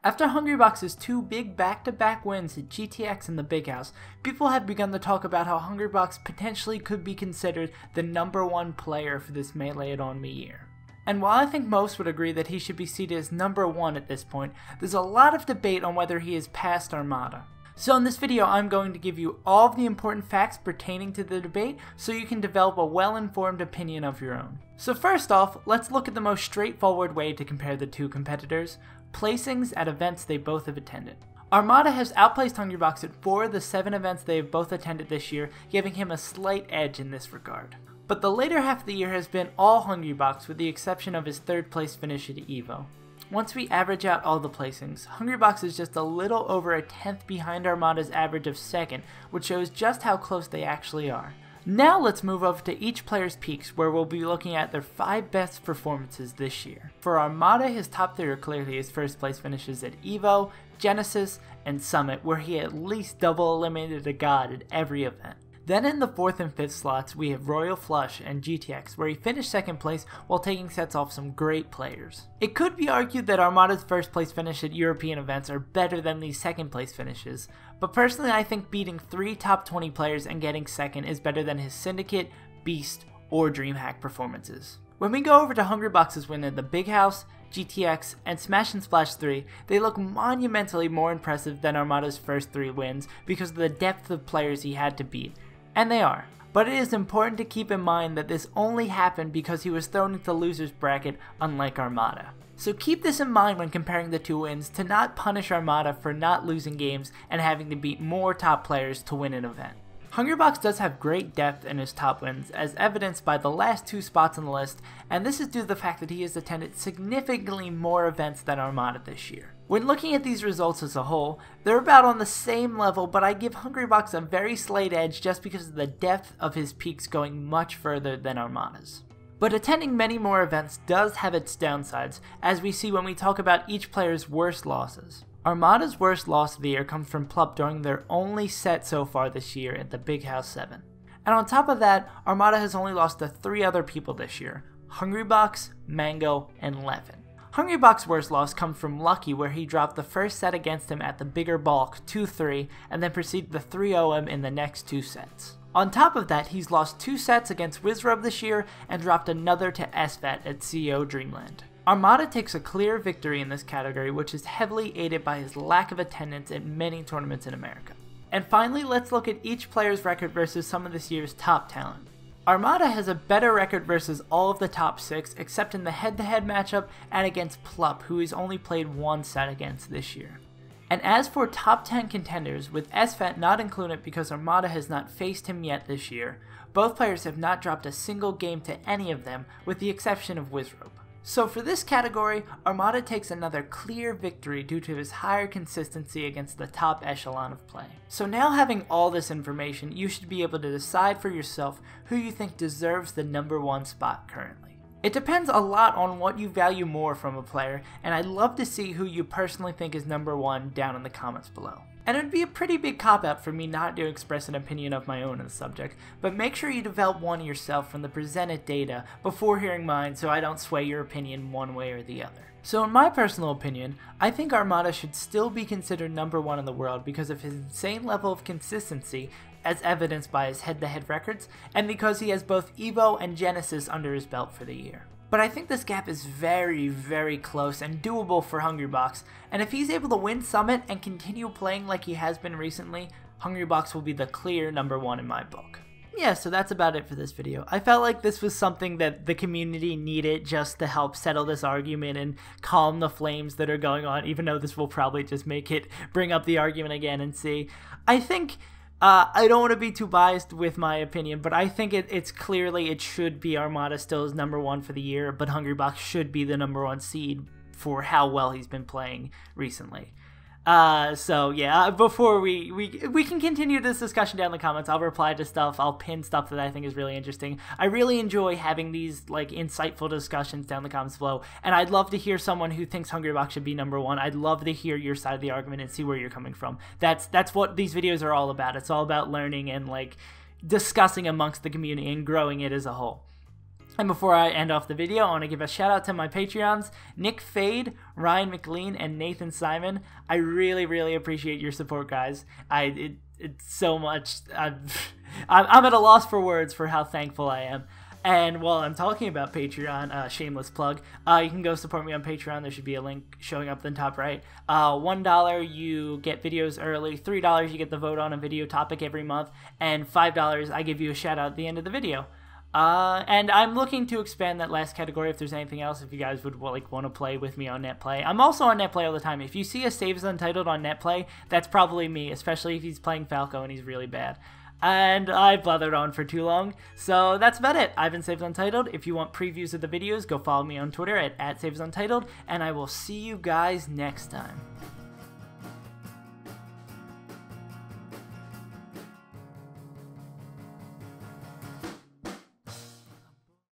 After Hungrybox's two big back-to-back wins at GTX and the Big House, people have begun to talk about how Hungrybox potentially could be considered the #1 player for this Melee It On Me year. And while I think most would agree that he should be seated as #1 at this point, there's a lot of debate on whether he is past Armada. So in this video, I'm going to give you all of the important facts pertaining to the debate so you can develop a well-informed opinion of your own. So first off, let's look at the most straightforward way to compare the two competitors: placings at events they both have attended. Armada has outplaced Hungrybox at 4 of the 7 events they have both attended this year, giving him a slight edge in this regard. But the later half of the year has been all Hungrybox with the exception of his 3rd place finish at EVO. Once we average out all the placings, Hungrybox is just a little over a 10th behind Armada's average of 2nd, which shows just how close they actually are. Now let's move over to each player's peaks, where we'll be looking at their 5 best performances this year. For Armada, his top 3 are clearly his 1st place finishes at EVO, Genesis, and Summit, where he at least double eliminated a god at every event. Then in the 4th and 5th slots, we have Royal Flush and GTX, where he finished 2nd place while taking sets off some great players. It could be argued that Armada's 1st place finish at European events are better than these 2nd place finishes, but personally I think beating 3 top 20 players and getting 2nd is better than his Syndicate, Beast, or DreamHack performances. When we go over to Hungrybox's win at the Big House, GTX, and Smash and Splash 3, they look monumentally more impressive than Armada's first 3 wins because of the depth of players he had to beat. And they are. But it is important to keep in mind that this only happened because he was thrown into the loser's bracket, unlike Armada. So keep this in mind when comparing the 2 wins to not punish Armada for not losing games and having to beat more top players to win an event. Hungrybox does have great depth in his top wins, as evidenced by the last 2 spots on the list, and this is due to the fact that he has attended significantly more events than Armada this year. When looking at these results as a whole, they're about on the same level, but I give Hungrybox a very slight edge just because of the depth of his peaks going much further than Armada's. But attending many more events does have its downsides, as we see when we talk about each player's worst losses. Armada's worst loss of the year comes from Plup during their only set so far this year at the Big House 7. And on top of that, Armada has only lost to 3 other people this year: Hungrybox, Mango, and Levin. Hungrybox's worst loss comes from Lucky, where he dropped the first set against him at the bigger bulk 2-3 and then proceeded to 3-0 him in the next 2 sets. On top of that, he's lost 2 sets against Wizrub this year and dropped another to SVAT at CEO Dreamland. Armada takes a clear victory in this category, which is heavily aided by his lack of attendance at many tournaments in America. And finally, let's look at each player's record versus some of this year's top talent. Armada has a better record versus all of the top 6, except in the head-to-head matchup and against Plup, who he's only played 1 set against this year. And as for top 10 contenders, with SVAT not included because Armada has not faced him yet this year, both players have not dropped a single game to any of them, with the exception of Wizrub. So for this category, Armada takes another clear victory due to his higher consistency against the top echelon of play. So now having all this information, you should be able to decide for yourself who you think deserves the #1 spot currently. It depends a lot on what you value more from a player, and I'd love to see who you personally think is #1 down in the comments below. And it would be a pretty big cop-out for me not to express an opinion of my own on the subject, but make sure you develop one yourself from the presented data before hearing mine so I don't sway your opinion one way or the other. So in my personal opinion, I think Armada should still be considered #1 in the world because of his insane level of consistency as evidenced by his head-to-head records, and because he has both EVO and Genesis under his belt for the year. But I think this gap is very, very close and doable for Hungrybox, and if he's able to win Summit and continue playing like he has been recently, Hungrybox will be the clear #1 in my book. Yeah, so that's about it for this video. I felt like this was something that the community needed just to help settle this argument and calm the flames that are going on, even though this will probably just bring up the argument again and see. I think I don't want to be too biased with my opinion, but I think it should be Armada still as #1 for the year, but Hungrybox should be the #1 seed for how well he's been playing recently. So yeah, before we can continue this discussion down in the comments, I'll reply to stuff, I'll pin stuff that I think is really interesting. I really enjoy having these like insightful discussions down in the comments below, and I'd love to hear someone who thinks Hungrybox should be #1. I'd love to hear your side of the argument and see where you're coming from. That's what these videos are all about. It's all about learning and like discussing amongst the community and growing it as a whole. And before I end off the video, I want to give a shout out to my Patreons, Nick Fade, Ryan McLean, and Nathan Simon. I really, really appreciate your support, guys. It's so much. I'm at a loss for words for how thankful I am. And while I'm talking about Patreon, shameless plug, you can go support me on Patreon. There should be a link showing up in the top right. $1, you get videos early. $3, you get the vote on a video topic every month. And $5, I give you a shout out at the end of the video. And I'm looking to expand that last category if there's anything else, if you guys would want to play with me on NetPlay. I'm also on NetPlay all the time. If you see a SaveAsUntitled on NetPlay, that's probably me, especially if he's playing Falco and he's really bad. And I blathered on for too long, so that's about it. I've been SaveAsUntitled. If you want previews of the videos, go follow me on Twitter at SaveAsUntitled, and I will see you guys next time.